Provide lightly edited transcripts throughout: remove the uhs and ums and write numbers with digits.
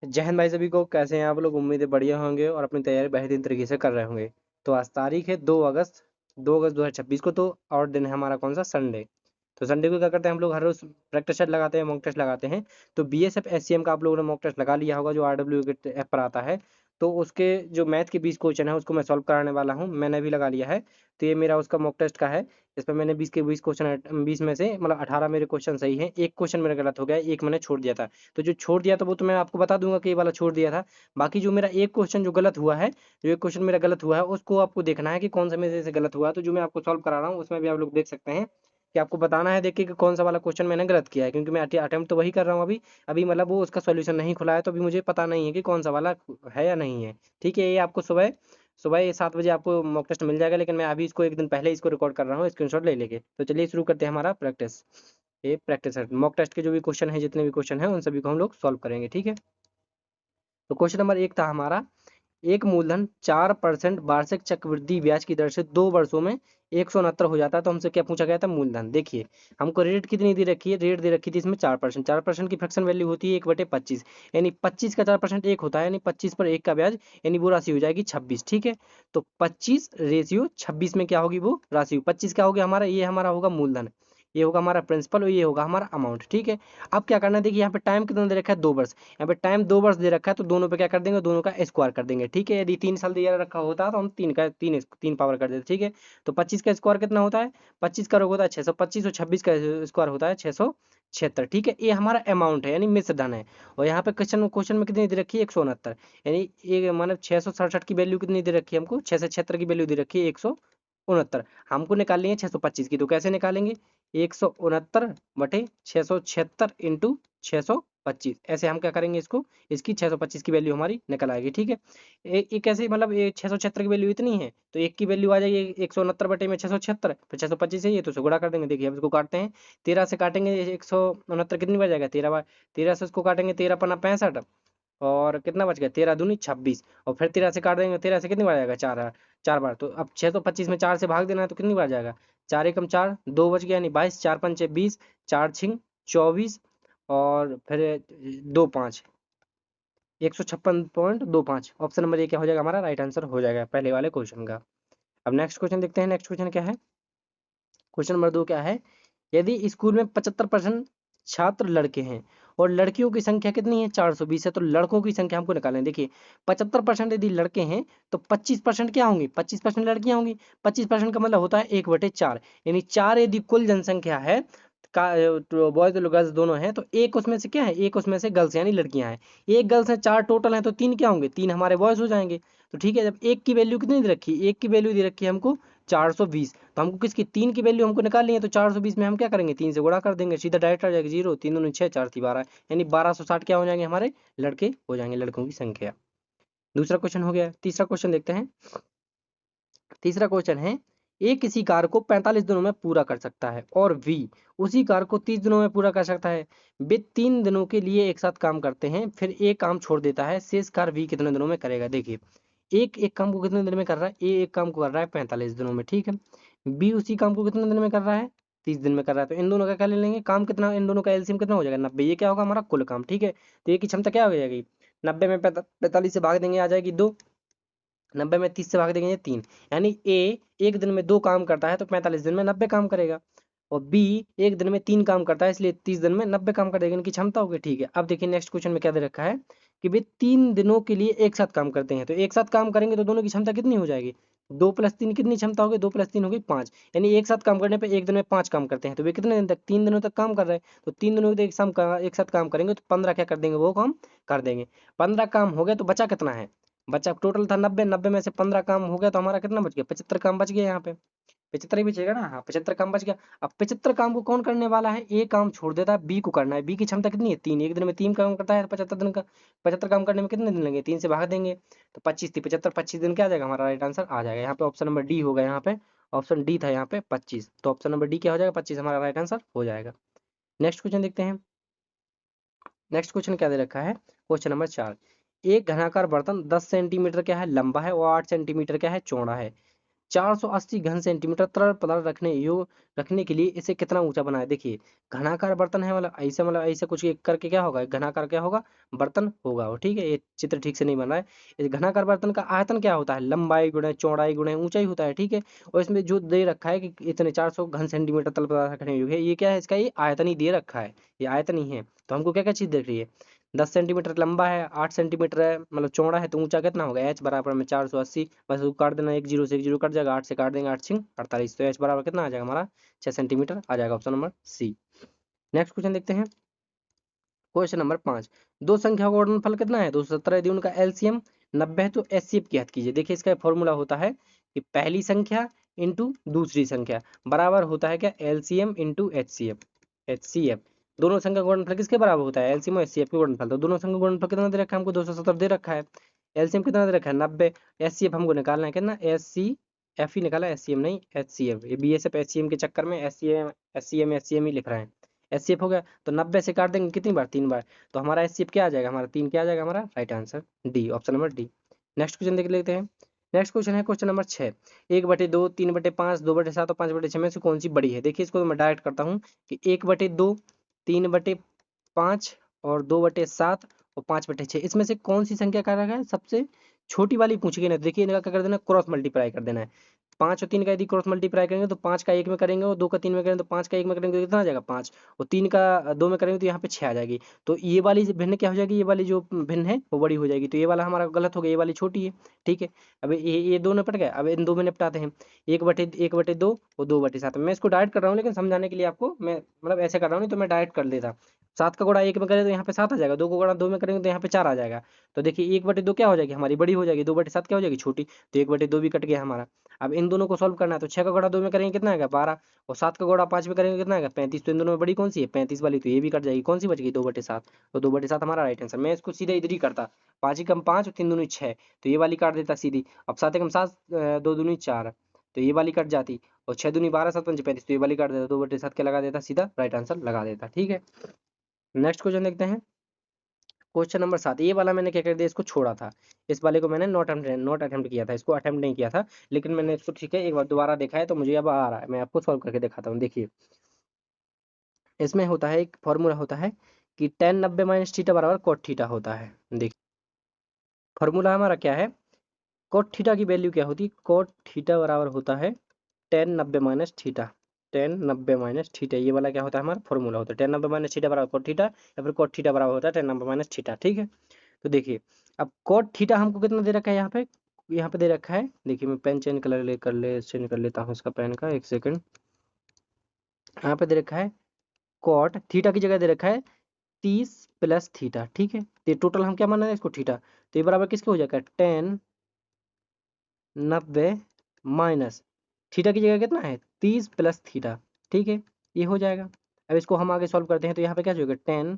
जय हिंद भाई सभी को, कैसे हैं आप लोग। उम्मीद है बढ़िया होंगे और अपनी तैयारी बेहतरीन तरीके से कर रहे होंगे। तो आज तारीख है 2 अगस्त, 2 अगस्त 2026 को। तो और दिन है हमारा कौन सा, संडे। तो संडे को क्या करते हैं हम लोग, हर रोज प्रैक्टिस टेस्ट लगाते हैं, मॉक टेस्ट लगाते हैं। तो बीएसएफ एससीएम का आप लोगों ने मॉक टेस्ट लगा लिया होगा, जो आरडब्ल्यू के ऐप पर आता है। तो उसके जो मैथ के 20 क्वेश्चन है उसको मैं सॉल्व कराने वाला हूँ, मैंने भी लगा लिया है। तो ये मेरा उसका मॉक टेस्ट का है। इसमें मैंने 20 के 20 क्वेश्चन, 20 में से मतलब 18 मेरे क्वेश्चन सही हैं, एक क्वेश्चन मेरा गलत हो गया, एक मैंने छोड़ दिया था। तो जो छोड़ दिया था वो तो मैं आपको बता दूंगा कि ये वाला छोड़ दिया था। बाकी जो मेरा एक क्वेश्चन जो गलत हुआ है, जो एक क्वेश्चन मेरा गलत हुआ है, उसको आपको देखना है कि कौन सा मेरे से गलत हुआ है। तो जो मैं आपको सॉल्व करा रहा हूँ उसमें भी आप लोग देख सकते हैं कि आपको बताना है, देखिए कि कौन सा वाला क्वेश्चन मैंने गलत किया है, क्योंकि मैं अटेम्प्ट तो वही कर रहा हूँ अभी। अभी मतलब वो उसका सॉल्यूशन नहीं खुला है, तो अभी मुझे पता नहीं है कि कौन सा वाला है या नहीं है। ठीक है, ये आपको सुबह सुबह ये 7 बजे आपको मॉक टेस्ट मिल जाएगा, लेकिन मैं अभी इसको एक दिन पहले इसको रिकॉर्ड कर रहा हूँ स्क्रीनशॉट ले लेके। तो चलिए शुरू करते हैं हमारा प्रैक्टिस। ये प्रैक्टिस है, मॉक टेस्ट के जो भी क्वेश्चन है, जितने भी क्वेश्चन है उन सभी को हम लोग सॉल्व करेंगे। ठीक है, तो क्वेश्चन नंबर 1 था हमारा, एक मूलधन 4% वार्षिक चक्रवृद्धि ब्याज की दर से 2 वर्षों में 169 हो जाता है। तो हमसे क्या पूछा गया था, मूलधन। देखिए, हमको रेट कितनी दे रखी है, रेट दे रखी थी इसमें 4%। 4% की फ्रैक्शन वैल्यू होती है 1/25, यानी 25 का 4% 1 होता है, यानी 25 पर 1 का ब्याज, यानी वो राशि हो जाएगी 26। ठीक है, तो 25/26 में क्या होगी वो राशि, 25 क्या होगी हमारा, ये हमारा होगा मूलधन, ये होगा हमारा प्रिंसिपल और ये होगा हमारा अमाउंट। ठीक है, अब क्या करना है, देखिए यहाँ पे टाइम कितना दे रखा है, 2 वर्ष। यहाँ पे टाइम 2 वर्ष दे रखा है, तो दोनों पे क्या कर देंगे, दोनों का स्क्वायर कर देंगे। ठीक है, यदि 3 साल दिया रखा होता तो हम तीन पावर कर देते। ठीक है, तो 25 का स्क्वायर कितना होता है, 25 का होता है 625, और 26 का स्क्वायर होता है 676। ठीक है, ये हमारा अमाउंट है, यानी मिश्र धन है। और यहाँ पे क्वेश्चन क्वेश्चन में कितनी दे रखी है, 169, यानी ये मतलब 667 की वैल्यू कितनी दे रखी है हमको, 676 की वैल्यू दे रखी है 169। हमको निकालनी है 625 की, तो कैसे निकालेंगे, 169/676 इंटू 625, ऐसे हम क्या करेंगे इसको, इसकी 625 की वैल्यू हमारी निकल आएगी। ठीक है, ये कैसे, मतलब ये 676 की वैल्यू इतनी है, तो एक की वैल्यू आ जाएगी 169 बटे में 676, फिर 625 है, ये तो गुणा कर देंगे। देखिए अब इसको काटते हैं, 13 से काटेंगे, 169 कितनी बार जाएगा, 13 बार। 13 से इसको काटेंगे, 13×5 = 65, और कितना बच गया, 13×2 = 26, और फिर 13 से काट देंगे, 13 से कितनी बार जाएगा, 4 बार। तो अब 625 में 4 से भाग देना है, तो कितनी बार जाएगा, 4×1 = 4, 2 बच गया, यानी 22, 4×5 = 20, 4×6 = 24, और फिर 2×5 156.25। ऑप्शन नंबर ए क्या हो जाएगा हमारा, राइट आंसर हो जाएगा पहले वाले क्वेश्चन का। अब नेक्स्ट क्वेश्चन देखते हैं, नेक्स्ट क्वेश्चन क्या है। क्वेश्चन नंबर 2 क्या है, यदि स्कूल में 75% छात्र लड़के हैं और लड़कियों की संख्या कितनी है, 420 है, तो लड़कों की संख्या हमको निकालनी है। देखिए 75% यदि लड़के हैं तो 25% क्या होंगी, 25% लड़कियां होंगी। 25% का मतलब होता है 1/4, यानी 4 यदि कुल जनसंख्या है का, तो बॉयज और गर्ल्स दोनों हैं, तो एक उसमें से क्या है, एक उसमें से गर्ल्स यानी लड़कियां हैं। एक गर्ल्स है, 4 टोटल हैं, तो 3 क्या होंगे, 3 हमारे बॉयज हो जाएंगे। तो ठीक है, जब एक की वैल्यू कितनी दे रखी है, एक की वैल्यू दे रखी है हमको 420, तो हमको किसकी, 3 की वैल्यू हमको निकालनी है। तो 420 में हम क्या करेंगे, 3 से गुणा कर देंगे, सीधा डायरेक्ट आ जाएगा 0, 3 दूनी 6, 4 थी 12, यानी 1260 क्या हो जाएंगे हमारे, लड़के हो जाएंगे, लड़कों की संख्या। दूसरा क्वेश्चन हो गया, तीसरा क्वेश्चन देखते हैं। तीसरा क्वेश्चन है, ए किसी कार्य को 45 दिनों में पूरा कर सकता है और बी उसी कार्य को 30 दिनों में पूरा कर सकता है। वे 3 दिनों के लिए एक साथ काम करते हैं, फिर ए काम छोड़ देता है, शेष कार्य बी कितने दिनों में करेगा। देखिए एक एक काम को कितने दिन में कर रहा है, ए एक काम को कर रहा है 45 दिनों में, ठीक है। बी उसी काम को कितने दिन में कर रहा है, 30 दिन में कर रहा है। तो इन दोनों का क्या ले लेंगे, काम कितना, इन दोनों का एलसीएम कितना हो जाएगा, 90। ये क्या होगा हमारा कुल काम। ठीक है, तो ये की क्षमता क्या हो जाएगी, 90 में 45 से भाग देंगे, आ जाएगी 2, 90 में 30 से भाग देंगे 3, यानी ए एक दिन में 2 काम करता है तो 45 दिन में 90 काम करेगा, और बी एक दिन में 3 काम करता है, इसलिए 30 दिन में 90 काम कर देगा, इनकी क्षमता होगी। ठीक है, अब देखिए नेक्स्ट क्वेश्चन में क्या दे रखा है कि वे 3 दिनों के लिए एक साथ काम करते हैं, तो एक साथ काम करेंगे तो दोनों की क्षमता कितनी हो जाएगी, 2+3 कितनी क्षमता होगी, 2+3 होगी 5, यानी एक साथ काम करने पे एक दिन में 5 काम करते हैं, तो वे कितने दिन तक, 3 दिनों तक काम कर रहे हैं। तो 3 दिनों तक एक साथ काम करेंगे तो 15 क्या कर देंगे, वो काम कर देंगे। 15 काम हो गया, तो बचा कितना है, बचा टोटल था 90, 90 में से 15 काम हो गया, तो हमारा कितना बच गया, 75 काम बच गया। यहाँ पे 75 ही बचेगा ना, हाँ 75 काम बच गया। अब 75 काम को कौन करने वाला है, ए काम छोड़ देता है, बी को करना है। बी की क्षमता कितनी है, 3, एक दिन में 3 काम करता है 75 दिन का, 75 काम करने में कितने दिन लगेंगे, 3 से भाग देंगे, तो 25 थी 75, 25 दिन क्या आ जाएगा हमारा, राइट आंसर आ जाएगा। यहाँ पे ऑप्शन नंबर डी होगा, यहाँ पे ऑप्शन डी था, यहाँ पे 25, तो ऑप्शन नंबर डी क्या हो जाएगा, 25 हमारा राइट आंसर हो जाएगा। नेक्स्ट क्वेश्चन देखते हैं, नेक्स्ट क्वेश्चन क्या दे रखा है, क्वेश्चन नंबर 4, एक घनाकार बर्तन 10 सेंटीमीटर क्या है लंबा है और 8 सेंटीमीटर क्या है चौड़ा है। 480 घन सेंटीमीटर तरल पदार्थ रखने के लिए इसे कितना ऊंचा बनाए। देखिए घनाकार बर्तन है, मतलब ऐसे कुछ एक करके क्या होगा, घनाकार क्या होगा, बर्तन होगा वो, ठीक है। ये चित्र ठीक से नहीं बन रहा है। इस घनाकार बर्तन का आयतन क्या होता है, लंबाई गुणे चौड़ाई गुणे ऊंचाई होता है, ठीक है। और इसमें जो दे रखा है कि इतने 400 घन सेंटीमीटर तरल पदार्थ रखने योग्य है, ये क्या है, इसका ये आयतन ही दे रखा है, ये आयतन ही है। तो हमको क्या क्या चीज देख रही है, 10 सेंटीमीटर लंबा है, 8 सेंटीमीटर है, मतलब चौड़ा है, तो ऊंचा कितना होगा, एच बराबर में 480, बस वो काट देना, एक जीरो से एक जीरो कट जाएगा, 8 से काट देंगे, 8 6 48, तो एच बराबर कितना आ जाएगा हमारा, 6 सेंटीमीटर आ जाएगा, option number C. Next question देखते हैं, क्वेश्चन नंबर 5। दो संख्या का गुणनफल कितना है, 217, यदि उनका एलसीएम 90 है तो एचसीएफ की हद कीजिए। देखिए इसका फॉर्मूला होता है कि पहली संख्या इंटू दूसरी संख्या बराबर होता है क्या, एलसीएम इंटू एचसीएफ। एचसीएफ दोनों संख्या का गुणनफल किसके बराबर होता है, एलसीएम और एचसीएफ के गुणनफल। तो दोनों संख्या का गुणनफल कितना दे रखा है हमको, 270 दे रखा है। एलसीएम कितना दे रखा है, 90। एचसीएफ हमको निकालना है कितना, एस सी एफ ही निकाला, एचसीएम नहीं एचसीएफ। ये बीएसएफ एचसीएम के चक्कर में एचसीएम एचसीएम एचसीएम ही लिख रहे हैं। एचसीएफ हो गया, तो 90 से काट देंगे कितनी बार, 3 बार, तो हमारा एचसीएफ क्या आ जाएगा, हमारा 3 क्या आ जाएगा, हमारा right answer D, option number D. Next question देख लेते हैं। नेक्स्ट क्वेश्चन है क्वेश्चन नंबर 6। 1/2, 3/5, 2/7 और 5/6 में से कौन सी बड़ी है। देखिए इसको तो मैं डायरेक्ट करता हूँ कि 1/2, 3/5 और 2/7 और 5/6, इसमें से कौन सी संख्या का है सबसे छोटी वाली पूछी गई ना। देखिए इनका क्या कर देना, क्रॉस मल्टीप्लाई कर देना है। 5 और 3 का यदि क्रॉस मल्टीप्लाई करेंगे तो 5 का 1 में करेंगे, और 2 का 3 में करेंगे तो 5 का 1 में करेंगे तो कितना आ जाएगा 5, और 3 का 2 में करेंगे तो यहाँ पे 6 आ जाएगी। तो ये वाली भिन्न क्या हो जाएगी, ये वाली जो भिन्न है वो बड़ी हो जाएगी, तो ये वाला हमारा गलत हो गया, ये वाली छोटी है, ठीक है। अब ये दो निपट गए, अब इन दो में निपटाते हैं। 1/2 और 2/7, मैं इसको डायरेक्ट कर रहा हूँ लेकिन समझाने के लिए आपको, मैं मतलब ऐसे कर रहा हूँ, नहीं तो मैं डायरेक्ट कर लेता। 7 का गुणा 1 में करें तो यहाँ पे 7 आ जाएगा, 2 का गुणा 2 में करेंगे तो यहाँ पे 4 आ जाएगा। तो देखिए 1/2 क्या हो जाएगी हमारी, बड़ी हो जाएगी, 2/7 क्या हो जाएगी, छोटी। तो 1/2 भी कट गया हमारा। अब इन दोनों को सॉल्व करना है, तो 6 का गुणा 2 में करेंगे कितना आएगा, 12, और 7 का गुणा 5 में करेंगे कितना आएगा, 35। तो इन दोनों में बड़ी कौन सी है, 35 वाली, तो ये भी कट जाएगी, कौन सी बच गई, 2/7। तो 2/7 हमारा राइट आंसर। मैं इसको सीधा इधर ही करता, 5 ही कम 5 और 3 दूनी 6, तो ये वाली काट देता सीधी। अब 7 कम 7, 2 दूनी 4, तो ये वाली कट जाती, और 6 दूनी 12, 7 पंच 35, तो ये वाली काट देता, 2/7 क्या लगा देता, सीधा राइट आंसर लगा देता, ठीक है। नेक्स्ट क्वेश्चन देखते हैं, क्वेश्चन नंबर 7। ये वाला मैंने क्या कर दिया, इसको छोड़ा था, इस वाले को मैंने नॉट अटेम्प्ट किया था, इसको अटेम्प्ट नहीं किया था, लेकिन मैंने इसको ठीक है एक बार दोबारा देखा है, तो मुझे अब आ रहा है, मैं आपको सॉल्व करके दिखाता हूँ। देखिए इसमें होता है, एक फॉर्मूला होता है कि tan 90 माइनस थीटा बराबर cot थीटा होता है। देखिए फॉर्मूला हमारा क्या है, cot थीटा की वैल्यू क्या होती है, cot थीटा बराबर होता है tan 90 minus theta. tan 90 minus theta, ये वाला क्या होता है, हमारा फॉर्मूला होता है। tan 90 माइनस थीटा बराबर cot थीटा, या फिर cot थीटा बराबर होता है tan 90 माइनस थीटा, ठीक है। तो देखिए अब cot थीटा हमको कितना दे रखा है, यहाँ पे दे रखा है। देखिए मैं पेन चेंज कर लेता हूँ इसका पेन का, एक सेकंड। यहाँ पे दे रखा है cot थीटा की जगह दे रखा है 30 प्लस थीटा, ठीक है। तो ये टोटल हम क्या माना है इसको, थीटा, तो ये बराबर किसके हो जाएगा, tan 90 माइनस थीटा की जगह कितना है 30 प्लस थीटा, ठीक है, ये हो जाएगा। अब इसको हम आगे सॉल्व करते हैं, तो यहाँ पे क्या हो जाएगा, tan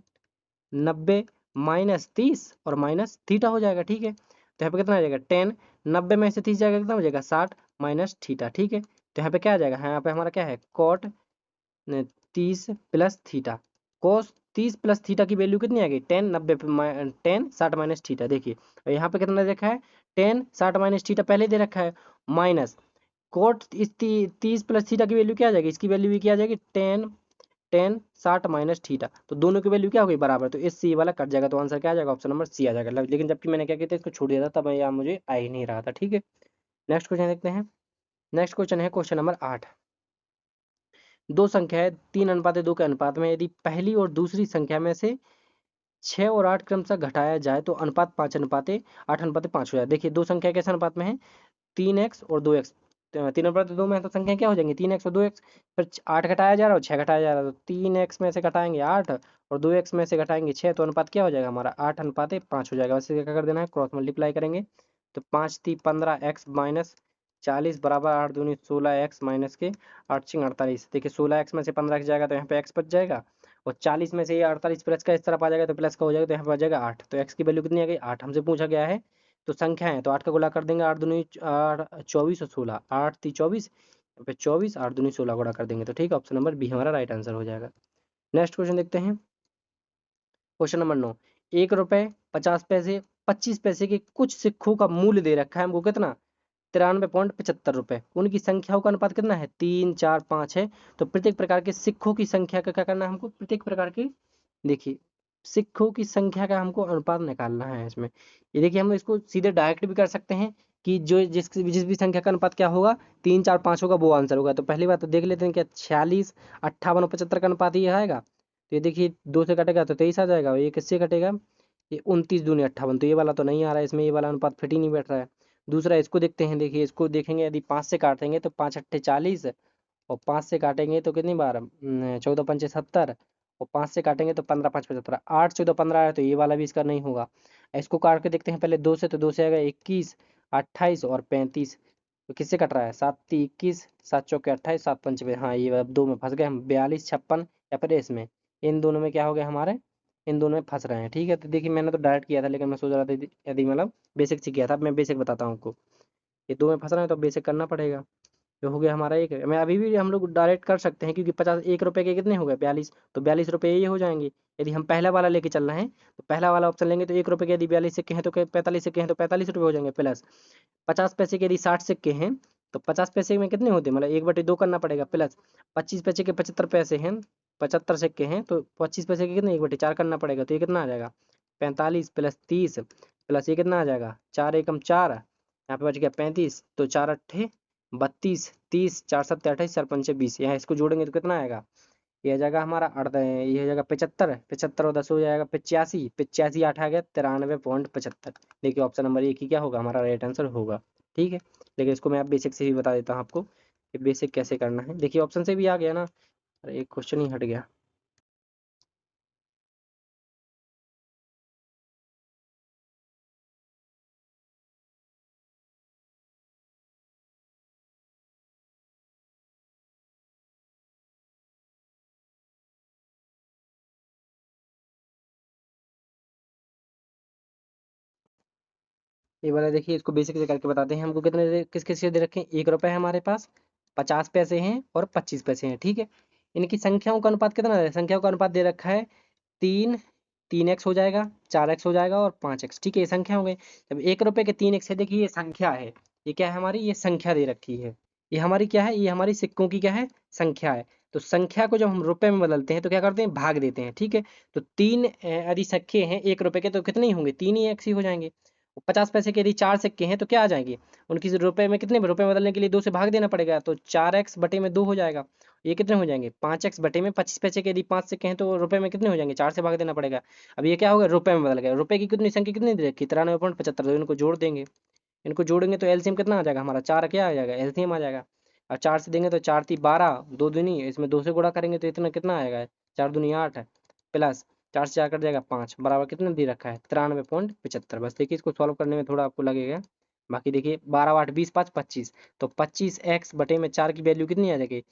90 माइनस 30 और माइनस थीटा हो जाएगा, ठीक है। तो यहाँ पे कितना आ जाएगा, tan 90 में से 30 जाएगा, कितना हो जाएगा 60 माइनस थीटा, ठीक है। तो यहाँ पे क्या आ जाएगा, यहाँ पे हमारा क्या है, cot 30 प्लस थीटा, कोस 30 प्लस थीटा की वैल्यू कितनी आ गई, 10 60 माइनस थीटा। देखिए और यहाँ पे कितना दे रखा है, 10 60 माइनस थीटा पहले दे रखा है, माइनस कोट इस 30 प्लस थीटा की वैल्यू क्या आ जाएगी, इसकी वैल्यू भी क्या आ जाएगी, 10 60 माइनस थीटा, तो दोनों की वैल्यू क्या हो गई बराबर, तो इस सी वाला कट जाएगा, तो आंसर क्या आ जाएगा, ऑप्शन नंबर सी आ जाएगा। लेकिन जबकि मैंने क्या किया था, इसको छोड़ दिया था, तब यहाँ मुझे आ ही नहीं रहा था, ठीक है। नेक्स्ट क्वेश्चन देखते हैं। नेक्स्ट क्वेश्चन है क्वेश्चन नंबर 8। दो संख्या है 3:2 के अनुपात में, यदि पहली और दूसरी संख्या में से 6 और 8 क्रमशः घटाया जाए तो अनुपात 5:8:5 हो जाए। देखिए दो संख्या कैसे अनुपात में है, 3x और 2x, 3:2 में तो संख्या क्या हो जाएंगी, 3x और 2x, फिर 8 घटाया जा रहा है और 6 घटाया जा रहा है, तो 3x में से घटाएंगे 8 और 2x में से घटाएंगे 6, तो अनुपात क्या हो जाएगा हमारा, 8:5 हो जाएगा। वैसे क्या कर देना है, क्रॉस मल्टीप्लाई करेंगे, तो 5 × 3 = 15, x माइनस 40 बराबर 8 दूनी 16, x माइनस के 8 × 48। देखिए 16x में से 15 जाएगा तो यहाँ पे x बच जाएगा, और 40 में से ये 48 प्लस का इस तरफ आ जाएगा, तो प्लस का हो जाएगा, तो यहाँ पे आ जाएगा 8। तो x की वैल्यू कितनी आ गई, 8 हमसे पूछा गया है, तो संख्या है तो 8 का गुणा कर देंगे, 8 दूनी 8 24 और 16, 8 × 3 = 24, यहाँ पे 24, 8 दूनी 16 गुणा कर देंगे, तो ठीक है, ऑप्शन नंबर बी हमारा राइट आंसर हो जाएगा। नेक्स्ट क्वेश्चन देखते हैं, क्वेश्चन नंबर 9। 1 रुपये 50 पैसे 25 पैसे के कुछ सिक्कों का मूल्य दे रखा है हमको कितना, ₹93.75। उनकी संख्याओं का अनुपात कितना है? 3, 4, 5 है। तो प्रत्येक प्रकार के सिक्कों की संख्या का क्या करना है हमको? प्रत्येक प्रकार की, देखिए, सिक्कों की संख्या का हमको अनुपात निकालना है इसमें। ये देखिए, हम इसको सीधे डायरेक्ट भी कर सकते हैं कि जो जिस भी संख्या का अनुपात क्या होगा, 3, 4, 5 होगा, वो आंसर होगा। तो पहली बात तो देख लेते हैं, क्या 46, 58 और 75 का अनुपात ये आएगा? तो ये देखिए, 2 से कटेगा तो 23 आ जाएगा, और ये किससे कटेगा? ये 29 दूनी 58। तो ये वाला तो नहीं आ रहा है इसमें, ये वाला अनुपात फिट ही नहीं बैठ रहा है। दूसरा इसको देखते हैं, देखिए इसको देखेंगे, यदि 5 से काटेंगे तो 5 अट्ठे 40, और 5 से काटेंगे तो कितनी बार, 14 पंचे 70, और 5 से काटेंगे तो 15 5 75, 8 14 15 है, तो ये वाला भी इसका नहीं होगा। इसको काट के देखते हैं पहले 2 से, तो 2 से आएगा 21, 28 और 35। तो किससे कट रहा है? 7 ती 21, 7 चौके 28, 7 पंचे, हाँ ये अब दो में फंस गए हम, 42 56, या फिर इसमें, इन दोनों में क्या हो गया हमारे, इन दोनों में फंस रहे हैं। ठीक है, तो देखिए मैंने तो डायरेक्ट किया था, लेकिन मैं सोच रहा था यदि मतलब बेसिक से किया था। अब मैं बेसिक बताता हूँ आपको। ये दो में फंस रहे हैं तो बेसिक करना पड़ेगा। जो हो गया हमारा एक, मैं अभी भी हम लोग डायरेक्ट कर सकते हैं, क्योंकि 50, ₹1 के कितने हो गए? 42। तो ₹42 ये हो जाएंगे। यदि हम पहला वाला लेके चलना है, तो पहला वाला ऑप्शन लेंगे, तो ₹1 के यदि 42 सिक्के हैं तो 45 सिक्के हैं तो ₹45 हो जाएंगे, प्लस 50 पैसे के यदि 60 सिक्के हैं, तो 50 पैसे में कितने होते हैं, मतलब 1/2 करना पड़ेगा, प्लस 25 पैसे के 75 पैसे हैं, 75 सिक्के हैं, तो 25 पैसे के कितने, 1/4 करना पड़ेगा। तो ये कितना आ जाएगा? 45 प्लस 30 प्लस ये कितना आ जाएगा? 4 एकम 4, यहाँ पे बच गया 35, तो 4 अट्ठे 32, 30, 4 सत्ते 28, 4 पंचे 20। यहाँ इसको जोड़ेंगे तो कितना आएगा? ये आ जाएगा हमारा ये हो जाएगा 75, 75 और 10 हो जाएगा 85, 85 8 आ गया 93.75। देखिए ऑप्शन नंबर एक ही क्या होगा, हमारा राइट आंसर होगा। ठीक है, लेकिन इसको मैं आप बेसिक से भी बता देता हूँ आपको कि बेसिक कैसे करना है। देखिए ऑप्शन से भी आ गया ना, अरे एक क्वेश्चन ही हट गया। ये वाला देखिए, इसको बेसिक से करके बताते हैं। हमको कितने किस किस के दे रखे हैं? ₹1 है हमारे पास, 50 पैसे हैं और 25 पैसे हैं। ठीक है, इनकी संख्याओं का अनुपात कितना है? संख्याओं का अनुपात दे रखा है 3, 3x हो जाएगा, 4x हो जाएगा और 5x। ठीक है, ये संख्या हो गई। जब ₹1 के 3x है, देखिए ये संख्या है, ये क्या है हमारी, ये संख्या दे रखी है। ये हमारी क्या है? ये हमारी सिक्कों की क्या है? संख्या है। तो संख्या को जब हम रुपए में बदलते हैं तो क्या करते हैं? भाग देते हैं। ठीक है, तो 3 यदि सिक्के हैं ₹1 के, तो कितने ही होंगे? 3 ही x ही हो जाएंगे। 50 पैसे के यदि 4 सिक्के हैं तो क्या आ जाएंगे? उनकी रुपए में कितने, रुपए में बदलने के लिए 2 से भाग देना पड़ेगा, तो 4x/2 हो जाएगा। ये कितने हो जाएंगे? 5x/में 25 पैसे के यदि 5 सिक्के हैं तो रुपए में कितने हो जाएंगे? 4 से भाग देना पड़ेगा। अब ये क्या होगा? रुपए में बदल गया। रुपए की कितनी संख्या कितनी दे रखी? 93.75। तो इनको जोड़ देंगे, इनको जोड़ेंगे तो एलसीएम कितना आ जाएगा हमारा? 4 क्या आ जाएगा? एलसीएम आ जाएगा। और 4 से देंगे तो 4 × 12, 2 दूनी, इसमें 2 से गुणा करेंगे तो इतना कितना आएगा? 4 दूनी 8 है, प्लस 4 से 4 कट जाएगा 5, बराबर कितने दे रखा है? 93.75। बस देखिए, इसको सॉल्व करने में थोड़ा आपको लगेगा। बाकी देखिए 12 8 20 5 25, तो 25x/4 की वैल्यू कितनी आ जाएगी?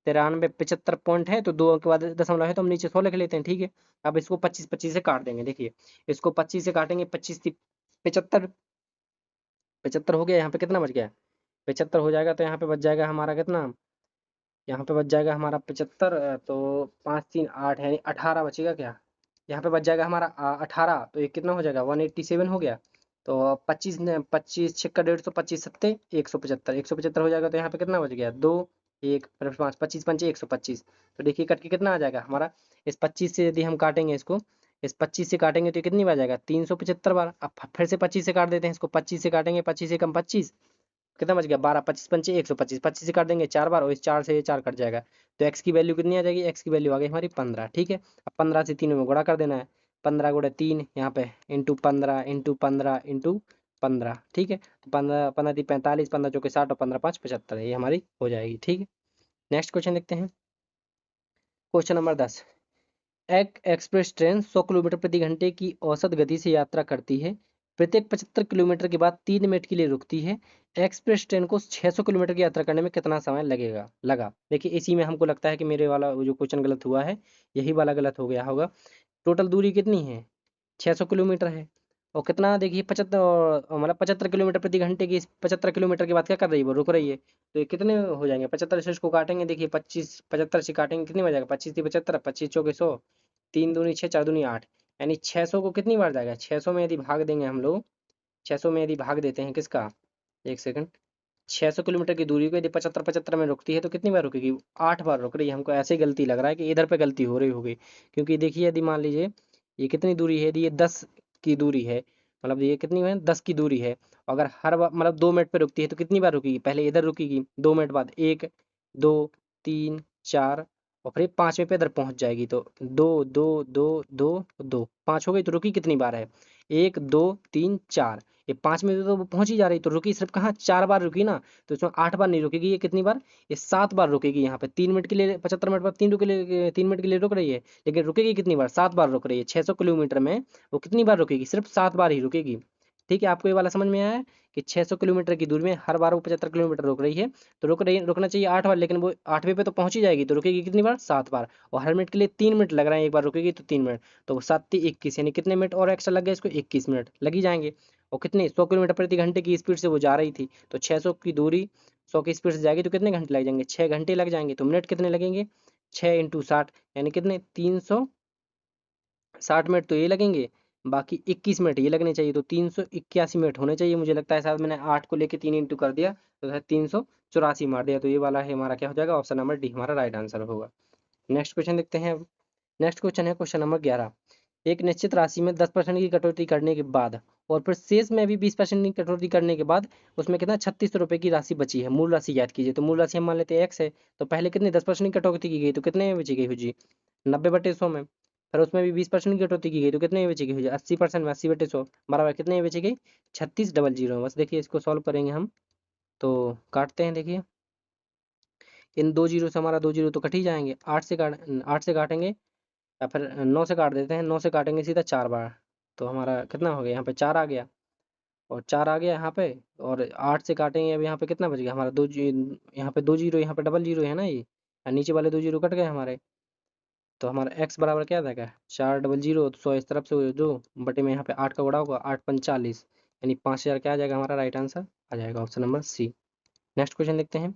93 75 पॉइंट है, तो 2 अंक के बाद दशमलव है, तो हम नीचे 100 लिख लेते हैं। ठीक है, अब इसको 25 25 से काट देंगे। देखिए इसको 25 से काटेंगे, 25 75, 75 हो गया। यहाँ पे कितना बच गया? 75 हो जाएगा, तो यहाँ पे बच जाएगा हमारा कितना? यहाँ पे बच जाएगा हमारा 75, तो 5 3 8 यानी 18 बचेगा क्या? यहाँ पे बच जाएगा हमारा 18, तो ये कितना हो जाएगा? 187 हो गया। तो 25 ने 25 छिक्का 150, 25 सत्ते 175, 175 हो जाएगा। तो यहाँ पे कितना बच गया? 2 1 प्लस 5, 25 पंचे 125। तो देखिए कट के कितना आ जाएगा हमारा? इस 25 से यदि हम काटेंगे इसको, इस 25 से काटेंगे तो ये कितनी बार जाएगा? 375 बार। अब फिर से 25 से काट देते हैं इसको, 25 से काटेंगे, 25 से कम 25, कितना बच गया? 12, 25 पंचे 125, 25 से काट देंगे 4 बार, और इस 4 से ये 4 कट जाएगा। तो x की वैल्यू कितनी आ जाएगी? x की वैल्यू आ गई हमारी 15। ठीक है, अब 15 से 3 में गुणा कर देना है, 15 गुणे 3 यहाँ पे, इंटू 15 इंटू 15 इंटू 15। ठीक है, तो 15 15 3 45, 15 चौके 60 और 15 5 75, ये हमारी हो जाएगी। ठीक है, नेक्स्ट क्वेश्चन देखते हैं। Question number 10। एक एक्सप्रेस ट्रेन 100 किलोमीटर प्रति घंटे की औसत गति से यात्रा करती है। प्रत्येक 75 किलोमीटर के बाद 3 मिनट के लिए रुकती है। एक्सप्रेस ट्रेन को 600 किलोमीटर की यात्रा करने में कितना समय लगा? देखिए इसी में हमको लगता है कि मेरे वाला जो क्वेश्चन गलत हुआ है, यही वाला गलत हो गया होगा। टोटल दूरी कितनी है? 600 किलोमीटर है। और कितना, देखिए 75, मतलब 75 किलोमीटर प्रति घंटे की, 75 किलोमीटर के बाद क्या कर रही है? वो रुक रही है। तो ये कितने हो जाएंगे? 75 से इसको काटेंगे, देखिए 25 75 से काटेंगे कितनी बार जाएगा? 25 × 75, 25 चौके 100, 3 दूनी 6, 4 दूनी 8, यानी 600 को कितनी बार जाएगा? 600 में यदि भाग देंगे हम लोग, 600 में यदि भाग देते हैं किसका, एक सेकंड, 600 किलोमीटर की दूरी को यदि 75 में रुकती है तो कितनी बार रुकेगी? 8 बार रुक रही है। हमको ऐसे गलती लग रहा है कि इधर पे गलती हो रही होगी, क्योंकि देखिए यदि मान लीजिए ये कितनी दूरी है, यदि ये 10 की दूरी है, मतलब ये कितनी है, 10 की दूरी है। अगर हर बार मतलब 2 मिनट पे रुकती है तो कितनी बार रुकेगी? पहले इधर रुकेगी, 2 मिनट बाद 1, 2, 3, 4 और फिर 5वें पे इधर पहुंच जाएगी, तो 2, 2, 2, 2, 2, 5 हो गई। तो रुकी कितनी बार है? 1, 2, 3, 4। ये 5 में तो वो पहुंच ही जा रही, तो रुकी सिर्फ कहाँ? 4 बार रुकी ना। तो इसमें 8 बार नहीं रुकेगी, ये कितनी बार? ये 7 बार रुकेगी। यहाँ पे 3 मिनट के लिए 75 मिनट बाद 3 मिनट के लिए रुक रही है, लेकिन रुकेगी कितनी बार? 7 बार रुक रही है। 600 किलोमीटर में वो कितनी बार रुकेगी? सिर्फ 7 बार ही रुकेगी। ठीक है, आपको ये वाला समझ में आया है कि 600 किलोमीटर की दूरी में हर बार वो 75 किलोमीटर रुक रही है, तो रुकना चाहिए 8 बार, लेकिन वो 8वें पे तो पहुंच ही जाएगी, तो रुकेगी कितनी बार? 7 बार। और हर मिनट के लिए 3 मिनट लग रहा है, एक बार रुकेगी तो 3 मिनट, तो 7×3 = 21, यानी कितने मिनट और एक्स्ट्रा लग गए इसको? 21 मिनट लग ही जाएंगे। और कितने 100 किलोमीटर प्रति घंटे की स्पीड से वो जा रही थी, तो 600 की दूरी 100 की स्पीड से जाएगी तो कितने घंटे लग जाएंगे? 6 घंटे लग जाएंगे। तो मिनट कितने लगेंगे? 6 × 60 यानी कितने? 360 मिनट तो ये लगेंगे, बाकी 21 मिनट ये लगने चाहिए, तो 381 मिनट होने चाहिए। मुझे लगता है शायद मैंने 8 को लेके 3 इंटू कर दिया, तो शायद 384 मार दिया। तो ये वाला है हमारा क्या हो जाएगा? ऑप्शन नंबर डी हमारा राइट आंसर होगा। नेक्स्ट क्वेश्चन देखते हैं अब। नेक्स्ट क्वेश्चन है क्वेश्चन नंबर 11। एक निश्चित राशि में 10% की कटौती करने के बाद और फिर शेष में भी 20% की कटौती करने के बाद उसमें कितना 3600 रुपये की राशि बची है। मूल राशि याद कीजिए। तो मूल राशि हम मान लेते हैं एक्स है, तो पहले कितने 10% की कटौती की गई, तो कितने में बची गई हो जी? 90/100 में। फिर उसमें भी 20% की कटौती की गई, तो कितने में बची गई हो जी? 80% में 80/100 बराबर कितने में बची गई? 3600। बस देखिए इसको सॉल्व करेंगे हम, तो काटते हैं। देखिए इन 2 जीरो से हमारा 2 जीरो तो कट ही जाएंगे। 8 से काटेंगे, या फिर 9 से काट देते हैं। 9 से काटेंगे सीधा 4 बार, तो हमारा कितना हो गया? यहाँ पे 4 आ गया, और 4 आ गया यहाँ पे। और 8 से काटेंगे, अब यहाँ पे कितना बच गया हमारा? यहाँ पे 2 जीरो, यहाँ पे डबल जीरो है ना, ये नीचे वाले 2 जीरो कट गए हमारे। तो हमारा एक्स बराबर क्या था? क्या 400, तो 100 इस तरफ से जो बटे में यहाँ पे 8 का गुणा होगा, 8×5 = 40, यानी 5000 क्या आ जाएगा हमारा? राइट आंसर आ जाएगा option number C. Next question देखते हैं।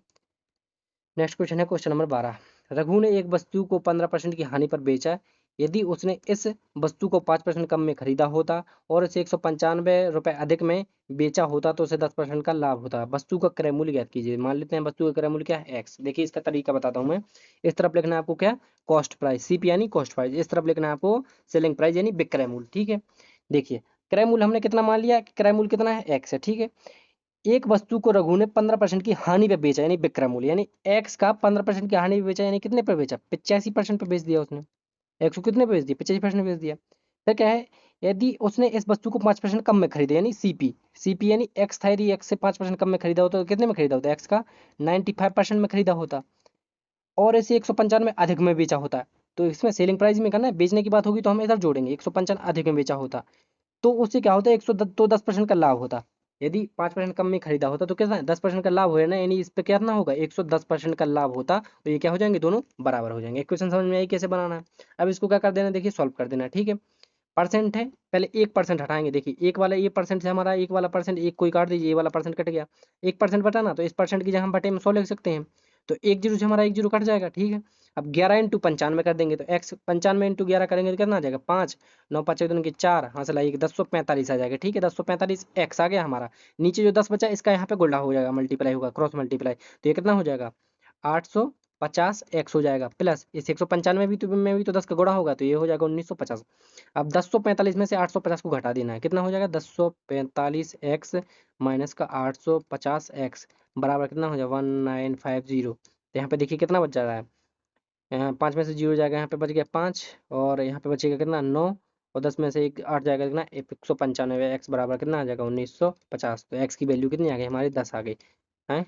नेक्स्ट क्वेश्चन है क्वेश्चन नंबर 12। रघु ने एक वस्तु को 15% की हानि पर बेचा। यदि उसने इस वस्तु को 5% कम में खरीदा होता और इसे 195 रुपये अधिक में बेचा होता तो उसे 10% का लाभ होता। वस्तु का क्रय मूल्य ज्ञात कीजिए। मान लेते हैं वस्तु का क्रय मूल्य क्या है? एक्स। देखिए इसका तरीका बताता हूँ मैं। इस तरफ लिखना है आपको क्या? कॉस्ट प्राइस, सीपी यानी कॉस्ट प्राइस। इस तरफ लिखना है आपको सेलिंग प्राइस यानी विक्रय मूल्य। ठीक है, देखिए क्रय मूल्य हमने कितना मान लिया? क्रय मूल्य कितना है? एक्स है। ठीक है, एक वस्तु को रघु ने 15% की हानि पे बेचा, यानी विक्रय मूल्य, यानी एक्स का 15% की हानि पे बेचा, यानी कितने पे बेचा? 85% पे बेच दिया उसने। एक्स को कितने पे बेच दिया? 85% बेच दिया। फिर क्या है? यदि उसने इस वस्तु को 5% कम में खरीदा, यानी सीपी। सीपी यानी एक्स था, यदि एक्स से 5% कम में खरीदा होता तो कितने में खरीदा होता? एक्स का 95% में खरीदा होता, और इसे 195 अधिक में बेचा होता। तो इसमें सेलिंग प्राइस में करना है, बेचने की बात होगी तो हम इधर जोड़ेंगे, 195 अधिक में बेचा होता, तो उससे क्या होता है? 110, तो 10% का लाभ होता। यदि 5% कम में खरीदा होता तो कितना? 10% का लाभ हो ना, यानी इस पे कितना होगा? 110% का लाभ होता। तो ये क्या हो जाएंगे? दोनों बराबर हो जाएंगे। इक्वेशन समझ में आई कैसे बनाना है? अब इसको क्या कर देना, देखिए सॉल्व कर देना। ठीक है, परसेंट है, पहले 1% हटाएंगे। देखिए एक वाला ये परसेंट से हमारा, एक वाला परसेंट, एक कोई काट दीजिए, ये वाला परसेंट कट गया। 1% बटा ना, तो इस परसेंट की जगह हम बटे में 100 लिख सकते हैं, तो 1 जीरो से हमारा 1 जीरो कट जाएगा। ठीक है, अब 11 × 95 कर देंगे, तो एक्स 95 × 11 करेंगे तो कितना आ जाएगा? 5, 9 5 दूनी के 4, हाथ से लाइए 1045 आ जाएगा। ठीक है, 1045 एक्स आ गया हमारा। नीचे जो 10 बचा इसका यहाँ पे गुल्डा हो जाएगा, मल्टीप्लाई होगा, क्रॉस मल्टीप्लाई, तो ये कितना हो जाएगा? 850 एक्स हो जाएगा, प्लस इस 195 में भी तो 10 का गुणा होगा, तो ये हो जाएगा 1950। अब 1045 में से 850 को घटा देना है, कितना हो जाएगा? 1045 एक्स माइनस का 850 एक्स बराबर कितना हो जाएगा? 1950। तो यहाँ पे देखिए कितना बच जा रहा है, यहाँ 5 में से 0 जाएगा, यहाँ पे बच गया 5, और यहाँ पे बचेगा कितना? 9, और 10 में से एक 8 जाएगा, कितना? 195। एक्स बराबर कितना आ जाएगा? 1950। तो एक्स की वैल्यू कितनी आ गई हमारी? 10 आ गई। हैं,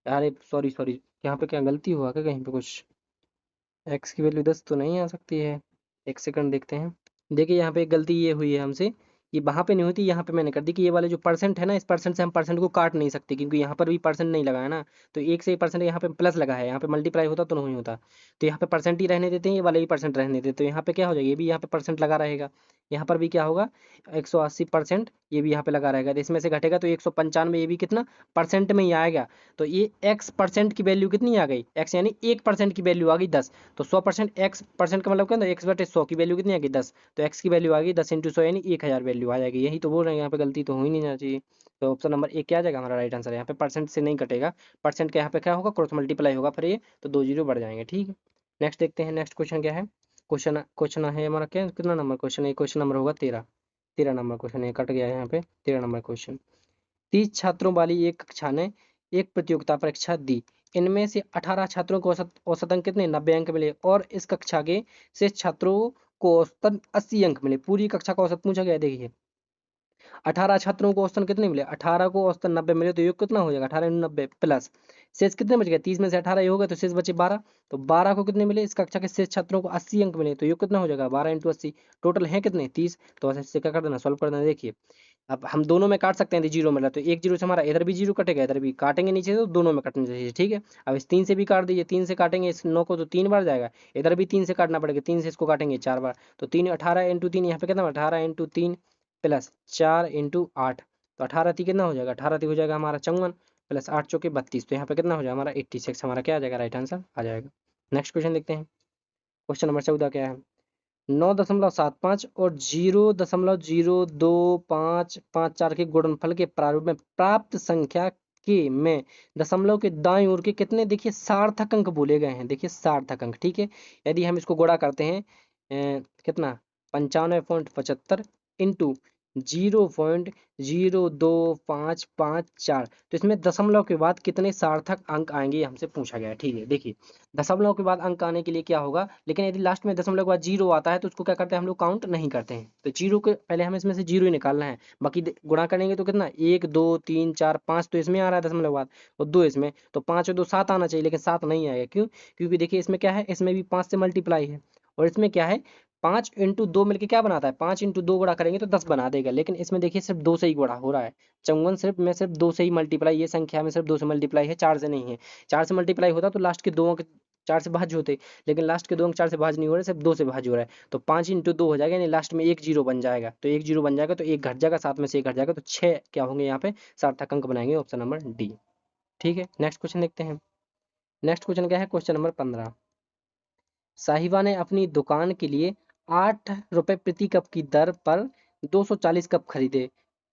अरे सॉरी सॉरी, यहाँ पे क्या गलती हुआ क्या कहीं पे कुछ? एक्स की वैल्यू 10 तो नहीं आ सकती है, एक सेकंड देखते हैं। देखिए यहाँ पे एक गलती ये हुई है हमसे, कि वहाँ पे नहीं होती, यहाँ पे मैंने कर दी कि ये वाले जो परसेंट है ना, इस परसेंट से हम परसेंट को काट नहीं सकते, क्योंकि यहाँ पर भी परसेंट नहीं लगा है ना, तो एक से ही परसेंट यहाँ पे प्लस लगा है, यहाँ पे मल्टीप्लाई होता तो नहीं होता। तो यहाँ पे परसेंट ही रहने देते हैं, ये वाले ही परसेंट रहने देते, तो यहाँ पे क्या हो जाएगा? ये भी यहाँ पे परसेंट लगा रहेगा, यहाँ पर भी क्या होगा 180%, ये भी यहाँ पे लगा रहेगा। तो इसमें से घटेगा तो 195, ये भी कितना परसेंट में ही आएगा। तो ये x परसेंट की वैल्यू कितनी आ गई, x यानी 1% की वैल्यू आ गई 10। तो 100% x परसेंट का मतलब क्या होता है, x/100 की वैल्यू कितनी आ गई 10। तो x की वैल्यू आ गई 10 × 100 यानी 1000 वैल्यू आ जाएगी। यही तो बोल रहे हैं, यहाँ पे गलती तो हो ही नहीं जाना चाहिए। तो ऑप्शन नंबर ए क्या आ जाएगा हमारा राइट आंसर। यहाँ पे परसेंट से नहीं कटेगा, परसेंट के यहाँ पे क्या होगा क्रॉस मल्टीप्लाई होगा फिर ये, तो 2 जीरो बढ़ जाएंगे। ठीक है, नेक्स्ट देखते हैं। नेक्स्ट क्वेश्चन क्या है, क्वेश्चन है हमारा क्या, कितना नंबर क्वेश्चन है, क्वेश्चन नंबर होगा 13 नंबर क्वेश्चन है, कट गया है यहाँ पे 13 नंबर क्वेश्चन। 30 छात्रों वाली एक कक्षा ने एक प्रतियोगिता परीक्षा दी। इनमें से 18 छात्रों को औसत अंक कितने 90 अंक मिले और इस कक्षा के शेष छात्रों को औसतन 80 अंक मिले। पूरी कक्षा का औसत पूछा गया है। देखिए 18 छात्रों को औसतन कितने मिले, 18 को औसतन 90 मिले, तो योग कितना हो जाएगा 18 × 90 प्लस शेष कितने बच गए 30 में से 18 ये हो गए तो शेष बचे 12। तो 12 को कितने मिले, इस कक्षा के शेष छात्रों को 80 अंक मिले, तो योग कितना हो जाएगा 12 × 80, टोटल है कितने 30। तो ऐसे क्या कर देना, सॉल्व कर देना। देखिए अब हम दोनों में काट सकते हैं, यदि जीरो मिला तो एक जीरो से हमारा इधर भी जीरो कटेगा, इधर भी काटेंगे नीचे तो दोनों में कटना चाहिए। ठीक है, अब इस 3 से भी काट दीजिए, 3 से काटेंगे इस 9 को तो 3 बार जाएगा, इधर भी 3 से काटना पड़ेगा, 3 से इसको काटेंगे 4 बार। तो 3 18 × 3 यहाँ पे कितना 18 × 3 प्लस 4 × 8, तो 18 × 3 कितना हो जाएगा, 18 3 हो जाएगा हमारा 54 प्लस 8 चौके 32, तो यहाँ पे कितना हो जाएगा हमारा 86, हमारा क्या आ जाएगा राइट आंसर आ जाएगा। नेक्स्ट क्वेश्चन देखते हैं। क्वेश्चन नंबर 14 क्या है, 9.75 और 0.025554 के गुणनफल के प्रारूप में प्राप्त संख्या के में दशमलव के दाईं ओर के कितने, देखिए सार्थक अंक बोले गए हैं। देखिए सार्थक अंक, ठीक है, यदि हम इसको गुणा करते हैं कितना 95.75 इंटू 0.02554, तो इसमें दशमलव के बाद कितने सार्थक अंक आएंगे हमसे पूछा गया है। ठीक है, देखिए दशमलव के बाद अंक आने के लिए क्या होगा, लेकिन यदि लास्ट में दशमलव के बाद जीरो आता है तो उसको क्या करते हैं हम लोग काउंट नहीं करते हैं। तो जीरो के पहले हमें इसमें से जीरो ही निकालना है, बाकी गुणा करेंगे तो कितना 1 2 3 4 5 तो इसमें आ रहा है दशमलव के बाद, और 2 इसमें, तो 5 और 2 7 आना चाहिए, लेकिन 7 नहीं आएगा। क्यों, क्योंकि देखिए इसमें क्या है, इसमें भी 5 से मल्टीप्लाई है, और इसमें क्या है 5 × 2 मिलकर क्या बनाता है, 5 × 2 गुणा करेंगे तो 10 बना देगा, लेकिन इसमें देखिए सिर्फ 2 से ही गुणा हो रहा है। 54 सिर्फ 2 से ही मल्टीप्लाई, ये संख्या में सिर्फ 2 से मल्टीप्लाई है, 4 से नहीं है। 4 से मल्टीप्लाई होता तो लास्ट के दो अंक 4 से भाज्य होते, लेकिन लास्ट के दो अंक 4 से भाज्य नहीं हो रहे, सिर्फ 2 से भाज्य हो रहा है। तो 5 × 2 हो जाएगा, यानी लास्ट में एक जीरो बन जाएगा, तो एक जीरो बन जाएगा तो एक घट जाएगा, 7 में से एक घट जाएगा, तो 6 क्या होंगे यहाँ पे सार्थक अंक बनाएंगे, ऑप्शन नंबर डी। ठीक है, नेक्स्ट क्वेश्चन देखते हैं। नेक्स्ट क्वेश्चन क्या है, क्वेश्चन नंबर 15। साहिबा ने अपनी दुकान के लिए 8 रुपए प्रति कप की दर पर 240 कप खरीदे।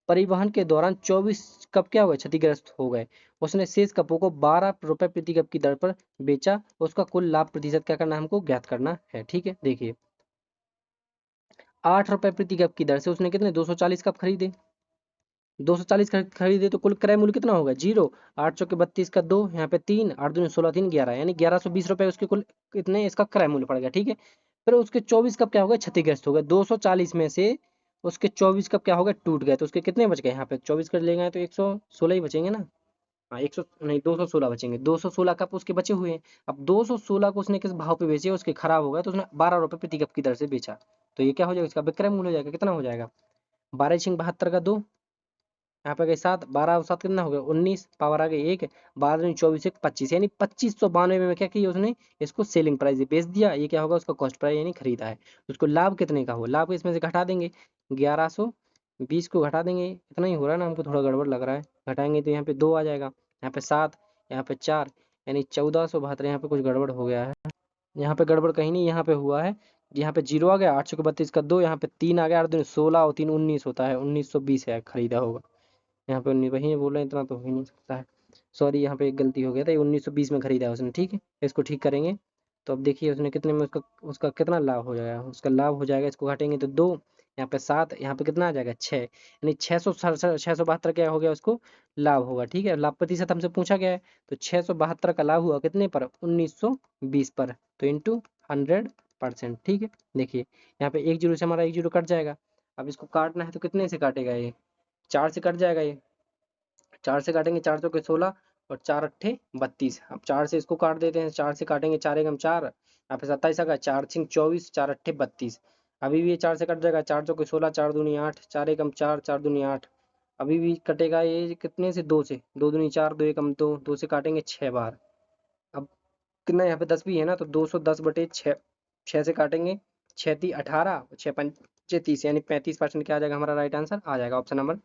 परिवहन के दौरान 24 कप क्या हुए क्षतिग्रस्त हो गए। उसने शेष कपों को 12 रुपए प्रति कप की दर पर बेचा। उसका कुल लाभ प्रतिशत क्या करना है, हमको ज्ञात करना है। ठीक है, देखिए 8 रुपए प्रति कप की दर से उसने कितने 240 कप खरीदे, 240 खरीदे तो कुल क्रय मूल्य कितना होगा जीरो, 8 चौके 32 का 2, यहाँ पे 3 8 दूनी 16 3 11, यानी 1120 रुपए उसके कुल कितने इसका क्रय मूल्य पड़ गया। ठीक है, फिर उसके 24 कप क्या हो गए क्षतिग्रस्त हो गए, 240 में से उसके 24 कप क्या हो गए टूट गए, तो उसके कितने बच गए, यहाँ पे 24 कर लेंगे तो 116 ही बचेंगे ना। हाँ 100 नहीं 216 बचेंगे, 216 कप उसके बचे हुए हैं। अब 216 को उसने किस भाव पे बेचे, उसके खराब हो गया तो उसने 12 रुपए प्रति कप की दर से बेचा, तो ये क्या हो जाएगा इसका विक्रय मूल्य हो जाएगा, कितना हो जाएगा 12 × 72 का 2, यहाँ पे गए 7 12 और 7 कितना हो गया 19, पावर आ गई 1, 12 24 1 25, यानी 2592 में क्या किया उसने इसको सेलिंग प्राइस बेच दिया। ये क्या होगा उसका कॉस्ट प्राइस यानी खरीदा है। उसको लाभ कितने का हो, लाभ इसमें से घटा देंगे 1120 को घटा देंगे, इतना ही हो रहा है ना, हमको थोड़ा गड़बड़ लग रहा है, घटाएंगे तो यहाँ पे 2 आ जाएगा, यहाँ पे 7, यहाँ पे 4, यानी 1472, यहाँ पे कुछ गड़बड़ हो गया है, यहाँ पे गड़बड़ कहीं नहीं, यहाँ पे हुआ है, यहाँ पे जीरो आ गया 832 का 2, यहाँ पे 3 आ गया 8 दूनी 16 और 3 19 होता है, 1920 है खरीदा होगा। यहाँ पे 19 वही बोल रहे हैं, इतना तो हो ही नहीं सकता है, सॉरी यहाँ पे एक गलती हो गया था, ये 1920 में खरीदा है उसने। ठीक है, इसको ठीक करेंगे तो अब देखिए उसने कितने में उसका उसका कितना लाभ हो जाएगा, उसका लाभ हो जाएगा, इसको घटेंगे तो 2, यहाँ पे 7, यहाँ पे कितना आ जाएगा 6, यानी 672 क्या हो गया उसको लाभ होगा। ठीक है, लाभ प्रतिशत हमसे पूछा गया है, तो 672 का लाभ हुआ कितने पर 1920 पर, तो इंटू 100%। ठीक है, देखिए यहाँ पे एक जीरो से हमारा एक जीरो कट जाएगा, अब इसको काटना है तो कितने से काटेगा ये 4 से कट जाएगा, ये 4 से काटेंगे 4 चौके 16 और 4 अट्ठे 32, अब 4 से इसको काट देते हैं, 4 से काटेंगे 4 एकम 4, यहाँ पे 27 आ गया, 4 छिंग 24, 4 अट्ठे 32, अभी भी ये 4 से कट जाएगा, 4 चौके 16, 4 दूनी 8, 4 एकम 4, 4 दूनी 8, अभी भी कटेगा ये कितने से 2 से, 2 दूनी 4, 2 एकम 2, 2 से काटेंगे 6 बार, अब कितना यहाँ पे 10 भी है ना, तो 210 बटे 6, 6 से काटेंगे 6 × 3 18, 6 5 5 30 यानी 35% क्या आ जाएगा हमारा राइट आंसर आ जाएगा option number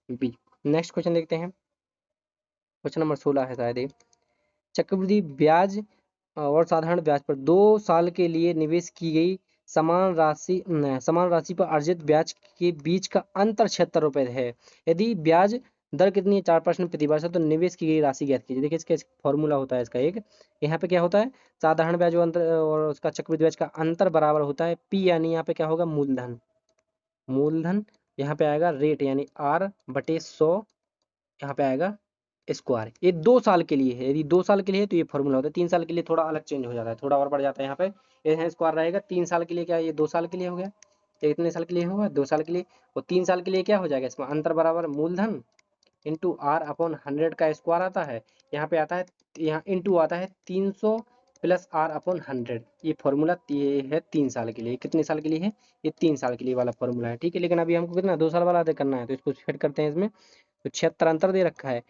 B. Next question देखते हैं, क्वेश्चन नंबर 16 है शायद ये। चक्रवृद्धि ब्याज और साधारण ब्याज पर 2 साल के लिए निवेश की गई समान राशि पर अर्जित ब्याज के बीच का अंतर 76 रुपये है। यदि ब्याज दर कितनी है 4% प्रति वर्ष है, तो निवेश की गई राशि ज्ञात कीजिए। देखिए इसका फॉर्मूला होता है इसका एक, यहाँ पे क्या होता है साधारण ब्याज और उसका चक्रवृद्धि ब्याज का अंतर बराबर होता है पी, यानी यहाँ पे क्या होगा मूलधन, मूलधन यहाँ पे आएगा रेट यानी R/100, यहाँ पे आएगा स्क्वायर। ये 2 साल के लिए है, यदि 2 साल के लिए है तो ये फॉर्मूला होता है, 3 साल के लिए थोड़ा अलग चेंज हो जाता है, थोड़ा और बढ़ जाता है। यहाँ पे ये स्क्वायर रहेगा 3 साल के लिए, क्या ये 2 साल के लिए हो गया, ये कितने साल के लिए होगा 2 साल के लिए, और 3 साल के लिए क्या हो जाएगा इसमें अंतर बराबर मूलधन इंटू R/100 का स्क्वायर आता है, यहाँ पे आता है, यहाँ इंटू आता है 300 प्लस R/100। ये फॉर्मूला ये है 3 साल के लिए। कितने साल के लिए है ये 3 साल के लिए वाला फॉर्मूला है, ठीक है। लेकिन अभी हमको कितना 2 साल वाला करना है, तो इसको फिट करते हैं इसमें। तो 76 अंतर दे रखा है,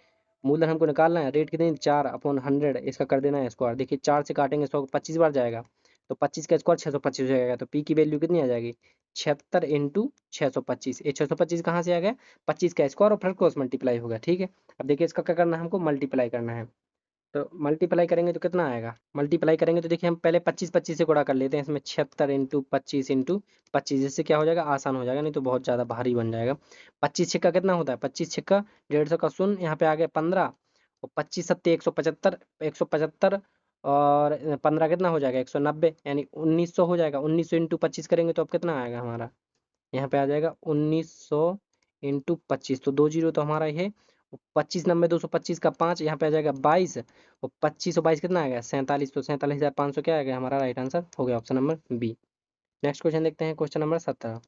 मूलधन हमको निकालना है, रेट कितनी 4/100, इसका कर देना है स्क्वायर। देखिए 4 से काटेंगे 100 25 बार जाएगा, तो 25 का स्क्वायर 625 हो जाएगा, तो पी की वैल्यू कितनी आ जाएगी 76 इंटू 625। ये 625 कहाँ से आ गया 25 का स्क्वायर और फिर क्रॉस मल्टीप्लाई होगा, ठीक है। अब देखिए इसका क्या करना है हमको मल्टीप्लाई करना है, तो मल्टीप्लाई करेंगे तो कितना आएगा, मल्टीप्लाई करेंगे तो देखिए हम पहले 25 25 से गुणा कर लेते हैं इसमें, 76 इंटू 25 इंटू 25, जिससे क्या हो जाएगा आसान हो जाएगा, नहीं तो बहुत ज़्यादा भारी बन जाएगा। 25 छिक्का कितना होता है 25 छिक्का 150 का शून्य, यहाँ पे आ गया 15, और 25 सत्ते 175, 175 और 15 कितना हो जाएगा 190, यानी 1900 हो जाएगा। 1900 इंटू 25 करेंगे तो अब कितना आएगा हमारा, यहाँ पे आ जाएगा 1900 इंटू 25, तो 2 जीरो तो हमारा ये 25 90 225 का 5, यहाँ पे आ जाएगा 22, और 25 और 22 कितना आ गया 47, तो 47,500 क्या आ गया हमारा राइट आंसर हो गया option number B. Next question देखते हैं, क्वेश्चन नंबर 17।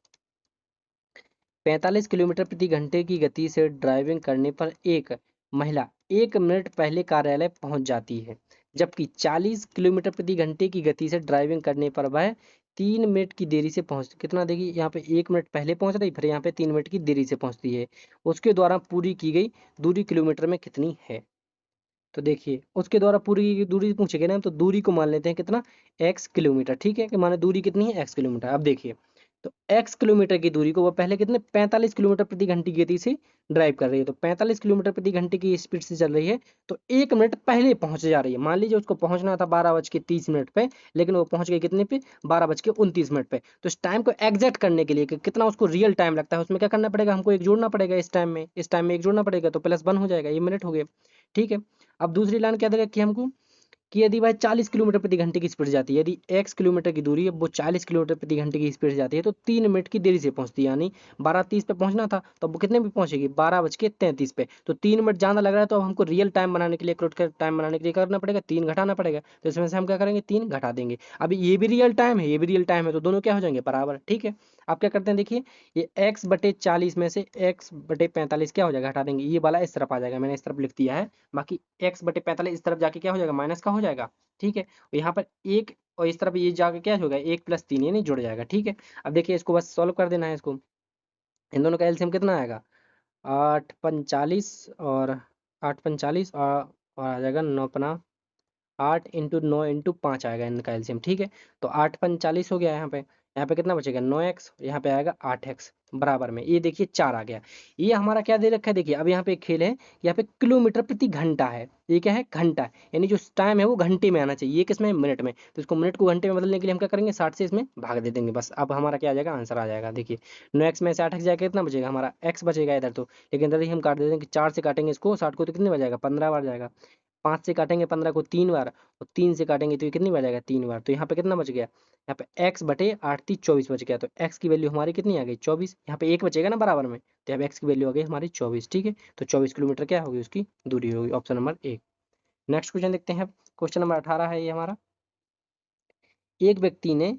45 किलोमीटर प्रति घंटे की गति से ड्राइविंग करने पर एक महिला 1 मिनट पहले कार्यालय पहुंच जाती है, जबकि 40 किलोमीटर प्रति घंटे की गति से ड्राइविंग करने पर वह 3 मिनट की देरी से पहुंच, कितना देगी यहाँ पे 1 मिनट पहले पहुंच रही, फिर यहाँ पे 3 मिनट की देरी से पहुंचती है। उसके द्वारा पूरी की गई दूरी किलोमीटर में कितनी है। तो देखिए उसके द्वारा पूरी की दूरी पूछेगा ना, तो दूरी को मान लेते हैं कितना x किलोमीटर, ठीक है, कि माने दूरी कितनी है x किलोमीटर। अब देखिए तो x किलोमीटर की दूरी को वो पहले कितने 45 किलोमीटर प्रति घंटे की गति से ड्राइव कर रही है, तो 45 किलोमीटर प्रति घंटे की स्पीड से चल रही है, तो 1 मिनट पहले पहुंच जा रही है। मान लीजिए उसको पहुंचना था 12:30 पे, लेकिन वो पहुंच गई कितने पे 12:29 पे। तो इस टाइम को एग्जैक्ट करने के लिए कि कितना उसको रियल टाइम लगता है, उसमें क्या करना पड़ेगा हमको एक जोड़ना पड़ेगा, इस टाइम में एक जोड़ना पड़ेगा, तो +1 हो जाएगा, ये मिनट हो गए, ठीक है। अब दूसरी लाइन क्या देगा कि हमको कि यदि वह 40 किलोमीटर प्रति घंटे की स्पीड जाती है, यदि x किलोमीटर की दूरी है वो 40 किलोमीटर प्रति घंटे की स्पीड जाती है, तो 3 मिनट की देरी से पहुंचती है, यानी 12:30 पे पहुंचना था तो वो कितने पे पहुंचेगी 12:33 पे। तो 3 मिनट ज़्यादा लग रहा है, तो अब हमको रियल टाइम बनाने के लिए एक्यूरेट का टाइम बनाने के लिए करना पड़ेगा 3 घटाना पड़ेगा, तो इसमें से हम क्या करेंगे 3 घटा देंगे। अभी ये भी रियल टाइम है, ये भी रियल टाइम है, तो दोनों क्या हो जाएंगे बराबर, ठीक है। आप क्या करते हैं देखिए ये x/40 में से x/45 क्या हो जाएगा हटा देंगे, ये वाला इस तरफ आ जाएगा, मैंने इस तरफ लिख दिया है, बाकी x/45 इस तरफ जाके क्या हो जाएगा माइनस का हो जाएगा, ठीक है। और यहाँ पर एक और इस तरफ ये जाके क्या होगा 1 + 3 यानी जुड़ जाएगा, ठीक है। अब देखिए इसको बस सॉल्व कर देना है, इसको इन दोनों का एलसीएम कितना आएगा 8 45 और 8 45 और आ जाएगा 9 8 इंटू 9 इंटू 5 आएगा इनका एलसीएम, ठीक है। तो 8 45 हो गया यहाँ पे कितना बचेगा 9x, यहाँ पे आएगा 8x बराबर में, ये देखिए 4 आ गया। ये हमारा क्या दे रखा है देखिए, अब यहाँ पे एक खेल है, यहाँ पे किलोमीटर प्रति घंटा है, ये क्या है घंटा है, यानी जो टाइम है वो घंटे में आना चाहिए, ये किसमें मिनट में, तो इसको मिनट को घंटे में बदलने के लिए हम क्या करेंगे 60 से इसमें भाग दे देंगे, बस अब हमारा क्या आ जाएगा आंसर आ जाएगा। देखिए 9x में से 8x जाएगा कितना बचेगा हमारा x बचेगा इधर, तो लेकिन इधर ही हम काट देते हैं कि 4 से काटेंगे इसको 60 को तो कितने बार जाएगा 15 बार जाएगा, 5 से काटेंगे 15 को 3 बार, और 3 से काटेंगे तो ये कितनी बार जाएगा 3 बार, तो यहाँ पे कितना बच गया यहाँ पे x/8 = 24 बच गया, तो x की वैल्यू हमारी कितनी आ गई 24, यहाँ पे 1 बचेगा ना बराबर में, तो यहाँ पे x की वैल्यू आ गई हमारी 24, ठीक है। तो 24 किलोमीटर क्या होगी उसकी दूरी होगी, ऑप्शन नंबर 1। नेक्स्ट क्वेश्चन देखते हैं, क्वेश्चन नंबर 18 है ये हमारा। एक व्यक्ति ने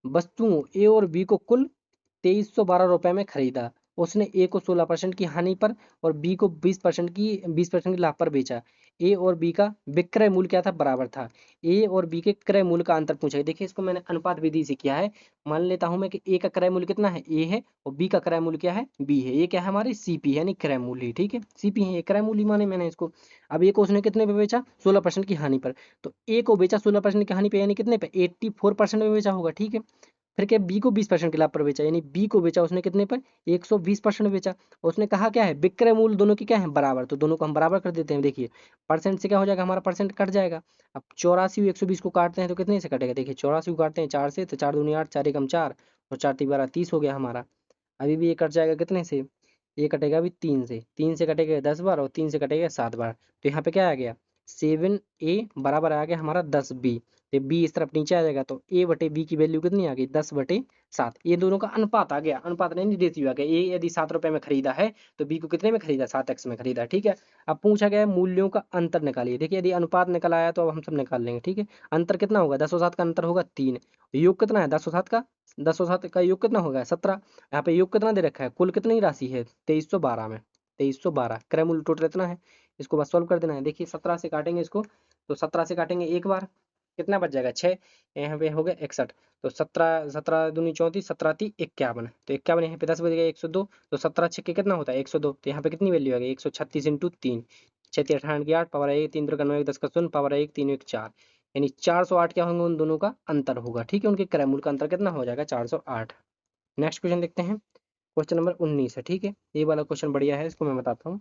वस्तुओं ए और बी को कुल 2312 रुपए में खरीदा। उसने ए को 16% की हानि पर और बी को 20% की लाभ पर बेचा। ए और बी का विक्रय मूल्य क्या था बराबर था। ए और बी के क्रय मूल्य का अंतर पूछा है। देखिए इसको मैंने अनुपात विधि से किया है। मान लेता हूं मैं कि ए का क्रय मूल्य कितना है ए है, और बी का क्रय मूल्य क्या है बी है। ये क्या है हमारी सीपी यानी क्रय मूल्य, ठीक है सीपी है ये क्रय मूल्य माने मैंने इसको। अब ए को उसने कितने पे बेचा 16% की हानि पर, तो ए को बेचा 16% की हानि पे यानी कितने पे 84% में बेचा होगा, ठीक है। फिर क्या बी को 20% के लाभ पर बेचा, यानी बी को बेचा उसने कितने पर, 120% बेचा। उसने कहा क्या है, विक्रय मूल्य दोनों की क्या है, बराबर, तो दोनों को हम बराबर कर देते हैं। देखिए परसेंट से क्या हो जाएगा, हमारा परसेंट कट जाएगा। अब 84 120 को काटते हैं तो कितने से कटेगा, देखिए 84 को काटते हैं 4 से, तो 4 दूनी 8, 4 एकम 4 और 4 3 12 30 हो गया हमारा। अभी भी ये कट जाएगा कितने से, ये कटेगा अभी 3 से, 3 से कटेगा 10 बार और 3 से कटेगा 7 बार। तो यहाँ पे क्या आ गया, 7a बराबर आ गया हमारा 10b। तो b इस तरफ नीचे आ जाएगा, तो a बटे b की वैल्यू कितनी आ गई, 10/7। ये दोनों का अनुपात आ गया, अनुपात नहीं रेशियो आ गया। a यदि 7 रुपए में खरीदा है तो b को कितने में खरीदा, 7x में खरीदा, ठीक है। अब पूछा गया है मूल्यों का अंतर निकालिए। देखिए यदि अनुपात निकल आया तो अब हम सब निकाल लेंगे, ठीक है। अंतर कितना होगा, 10 और 7 का अंतर होगा 3। योग कितना है 10 और 7 का, 10 और 7 का योग कितना होगा 17। यहाँ पे योग कितना दे रखा है, कुल कितनी राशि है 2312 में, 2312 क्रय मूल्य टोटल इतना है। इसको बस सॉल्व कर देना है। देखिए 17 से काटेंगे इसको, तो 17 से काटेंगे एक बार, कितना बच जाएगा 6, यहाँ पे हो गया 61। तो 17 17 दूनी 34, 17 × 3 = 51, तो 51 यहाँ पे 10 बच गया 102। तो 17 छक्के कितना होता है 102, तो यहाँ पे कितनी वैल्यू आ गई 136 × 3, 6 3 18 की 8 पावर 1 3 3 9 1 10 का 0 पावर 1 3 1 4, यानी 408 क्या होंगे, उन दोनों का अंतर होगा, ठीक है। उनके क्रय मूल्य का अंतर कितना हो जाएगा 408। नेक्स्ट क्वेश्चन देखते हैं, क्वेश्चन नंबर 19 है, ठीक है। ये वाला क्वेश्चन बढ़िया है, इसको मैं बताता हूँ।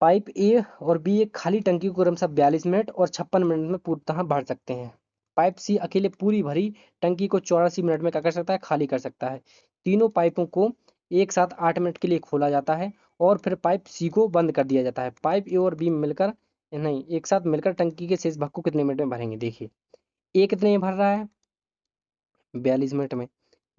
पाइप ए और बी एक खाली टंकी को क्रमशः 42 मिनट और 56 मिनट में पूर्णतः भर सकते हैं। पाइप सी अकेले पूरी भरी टंकी को 84 मिनट में क्या कर सकता है, खाली कर सकता है। तीनों पाइपों को एक साथ 8 मिनट के लिए खोला जाता है और फिर पाइप सी को बंद कर दिया जाता है। पाइप ए और बी मिलकर, नहीं, एक साथ मिलकर टंकी के शेष भाग को कितने मिनट में भरेंगे। देखिए ए कितने में भर रहा है 42 मिनट में,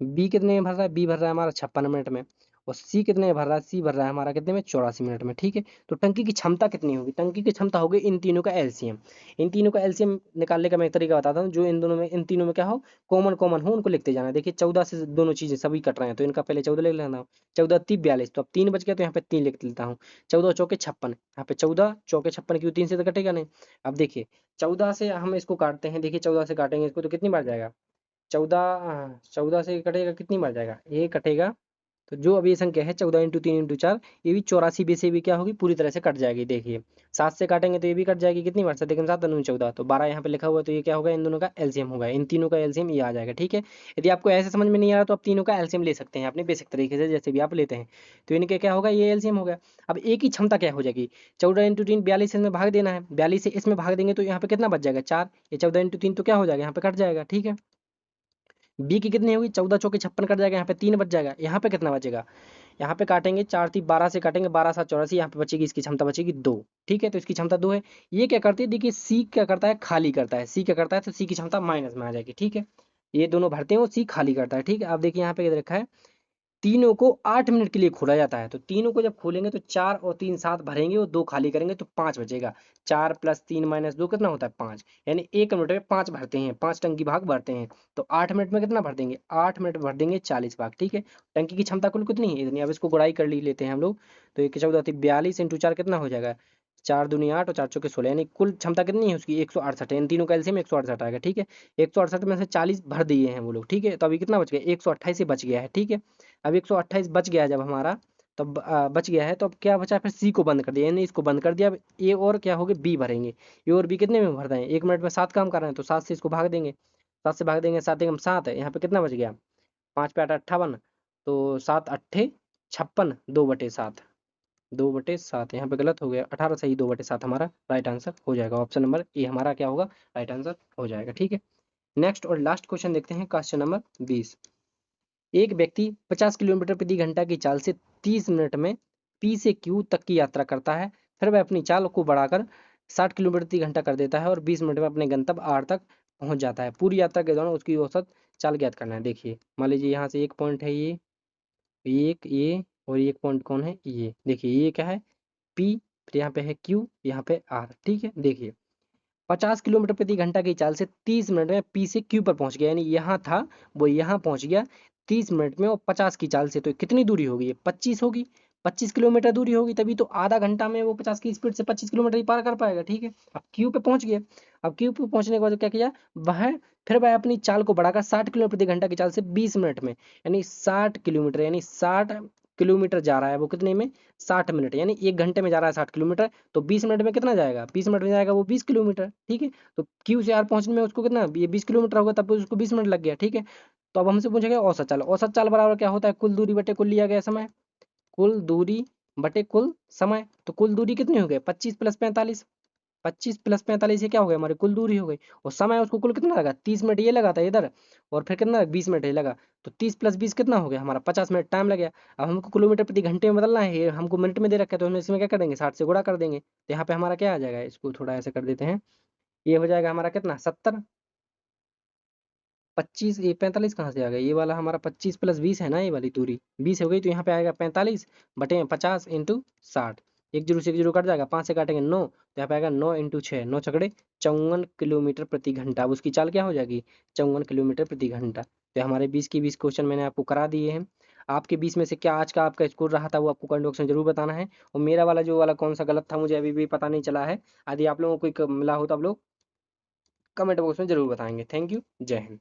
बी कितने में भर रहा है, बी भर रहा है हमारा 56 मिनट में, और सी कितने में भर रहा है, सी भर रहा है हमारा कितने में 84 मिनट में, ठीक है। तो टंकी की क्षमता कितनी होगी, टंकी की क्षमता होगी इन तीनों का एलसीएम। इन तीनों का एलसीएम निकालने का मैं एक तरीका बताता हूँ, जो इन दोनों में, इन तीनों में क्या हो, कॉमन कॉमन हो उनको लिखते जाना। देखिए 14 से दोनों चीजें सभी कट रहे हैं, तो इनका पहले 14 लिख लेना हूँ। 14 3 42, तो अब 3 बच गया, तो यहाँ पे 3 लिख लेता हूँ। 14 चौके 56, यहाँ पे 14 चौके 56, क्यों 3 से तो कटेगा नहीं। अब देखिए 14 से हम इसको काटते हैं, देखिए 14 से काटेंगे इसको तो कितनी बार जाएगा, 14 से कटेगा कितनी बार जाएगा, ये कटेगा। तो जो अभी ये संख्या है 14 × 3 × 4, ये भी 84 बी से भी क्या होगी, पूरी तरह से कट जाएगी। देखिए 7 से काटेंगे तो ये भी कट जाएगी, कितनी बार, 7 × 7 = 14, तो 12 यहाँ पे लिखा हुआ है, तो ये क्या होगा, इन दोनों का एलसीएम होगा, इन तीनों का एलसीएम ये आ जाएगा, ठीक है। यदि आपको ऐसे समझ में नहीं आ रहा तो आप तीनों का एलसीएम ले सकते हैं अपने बेसिक तरीके से, जैसे भी आप लेते हैं। तो इनके क्या होगा, ये एलसीएम हो गया। अब एक ही क्षमता क्या हो जाएगी, 14 × 3 42, इसमें भाग देना है, 42 से इसमें भाग देंगे तो यहाँ पे कितना बच जाएगा 4, ये 14 × 3 तो क्या हो जाएगा, यहाँ पे कट जाएगा, ठीक है। बी की कितनी होगी, 14 चौके 56 कट जाएगा, यहाँ पे 3 बच जाएगा, यहाँ पे कितना बचेगा, यहाँ पे काटेंगे 4 3 12 से काटेंगे, 12 7 84, यहाँ पे बचेगी, इसकी क्षमता बचेगी 2, ठीक है। तो इसकी क्षमता 2 है। ये क्या करती है, देखिए सी क्या करता है, खाली करता है, सी क्या करता है, तो सी की क्षमता माइनस में आ जाएगी, ठीक है। ये दोनों भरते हैं, वो सी खाली करता है, ठीक है। अब देखिए यहाँ पे रखा है, तीनों को 8 मिनट के लिए खोला जाता है, तो तीनों को जब खोलेंगे तो 4 और 3 साथ भरेंगे और 2 खाली करेंगे तो 5 बचेगा। 4 + 3 - 2 कितना होता है 5, यानी 1 मिनट में 5 भरते हैं, 5 टंकी भाग भरते हैं। तो 8 मिनट में कितना भर देंगे, 8 मिनट भर देंगे 40 भाग, ठीक है। टंकी की क्षमता कुल कितनी है, इतनी। अब इसको गुड़ाई कर लेते हैं हम लोग, तो 1 14 42 × 4 कितना हो जाएगा, 4 दूनी 8 और 4 चौके 16, यानी कुल क्षमता कितनी है उसकी 168 है। इन तीनों का एलसीएम 168 आएगा, ठीक है। 168 में से 40 भर दिए हैं वो लोग, ठीक है। तो अभी कितना बच गया, 128 बच गया है, ठीक है। अब 128 बच गया है जब हमारा, तब बच गया है, तो अब क्या बचा, फिर सी को बंद कर दिया, यानी इसको बंद कर दिया। अब ए और क्या हो गए, बी भरेंगे। ए और बी कितने में भर दें, 1 मिनट में 7 काम कर रहे हैं, तो 7 से इसको भाग देंगे, 7 से भाग देंगे, 7 एकम 7 है, यहाँ पे कितना बच गया, 5 पे 8 58, तो 7 8 56, 2/7, 2/7, यहाँ पे गलत हो गया, 18 सही, 2/7 हमारा राइट आंसर हो जाएगा। ऑप्शन नंबर ए हमारा क्या होगा, राइट आंसर हो जाएगा, ठीक है। नेक्स्ट और लास्ट क्वेश्चन देखते हैं, क्वेश्चन नंबर 20। एक व्यक्ति 50 किलोमीटर प्रति घंटा की चाल से 30 मिनट में पी से क्यू तक की यात्रा करता है। फिर वह अपनी चाल को बढ़ाकर 60 किलोमीटर प्रति घंटा कर देता है और 20 मिनट में अपने गंतव्य आर तक पहुंच जाता है। पूरी यात्रा के दौरान उसकी औसत चाल ज्ञात करना है। देखिए मान लीजिए यहाँ से एक पॉइंट है, ये और एक पॉइंट कौन है, ये देखिए, ये क्या है पी, फिर यहाँ पे है क्यू, यहाँ पे आर, ठीक है। देखिए 50 किलोमीटर प्रति घंटा की चाल से 30 मिनट में पी से क्यू पर पहुंच गया, यानी यहाँ था वो यहाँ पहुंच गया 30 मिनट में, और 50 की चाल से, तो कितनी दूरी होगी, ये 25 होगी, 25 किलोमीटर दूरी होगी, तभी तो आधा घंटा में वो 50 की स्पीड से 25 किलोमीटर ही पार कर पाएगा, ठीक है। अब क्यू पे पहुंच गया। अब क्यू पे पहुंचने के बाद क्या किया वह, फिर वह अपनी चाल को बढ़ाकर 60 किलोमीटर प्रति घंटा की चाल से 20 मिनट में, यानी 60 किलोमीटर, यानी 60 किलोमीटर जा रहा है वो कितने में, 60 मिनट, यानी 1 घंटे में जा रहा है 60 किलोमीटर, तो 20 मिनट में कितना जाएगा, 20 मिनट में जाएगा वो 20 किलोमीटर, ठीक है। तो क्यू से आर पहुंचने में उसको कितना, ये 20 किलोमीटर होगा, तब उसको 20 मिनट लग गया, ठीक है। तो अब हमसे पूछेगा औसत चाल। औसत चाल बराबर क्या होता है, कुल दूरी बटे कुल लिया गया समय। कुल दूरी बटे कुल समय, तो कुल दूरी कितनी हो गई, 25 + 45। 25 + 45 ये क्या हो गया, हमारी कुल दूरी हो गई। और समय उसको कुल कितना लगा, 30 मिनट ये लगा था इधर, और फिर कितना 20 मिनट ये लगा। तो 30 + 20 कितना हो गया हमारा, 50 मिनट टाइम लग गया। अब हमको किलोमीटर प्रति घंटे में बदलना है, ये हमको मिनट में दे रखा है, तो हम इसमें क्या कर देंगे, 60 से गुणा कर देंगे। तो यहाँ पे हमारा क्या आ जाएगा, इसको थोड़ा ऐसे कर देते हैं, ये हो जाएगा हमारा कितना 70। 25, ये 45 कहाँ से आ गया, ये वाला हमारा 25 + 20 है ना, ये वाली दूरी 20 हो गई, तो यहाँ पे आएगा 45 बटे 50 × 60। एक जीरो से एक जीरो कट जाएगा, 5 से काटेंगे 9, तो यहाँ पे आएगा 9 × 6, 9 छकड़े 54 किलोमीटर प्रति घंटा। अब उसकी चाल क्या हो जाएगी, 54 किलोमीटर प्रति घंटा। तो हमारे 20 की 20 क्वेश्चन मैंने आपको करा दिए हैं। आपके 20 में से क्या आज का आपका स्कोर रहा था, वो आपको कमेंट बॉक्स में जरूर बताना है। और मेरा वाला जो वाला कौन सा गलत था, मुझे अभी भी पता नहीं चला है। यदि आप लोगों को कोई मिला हो तो आप लोग कमेंट बॉक्स में जरूर बताएंगे। थैंक यू, जय हिंद।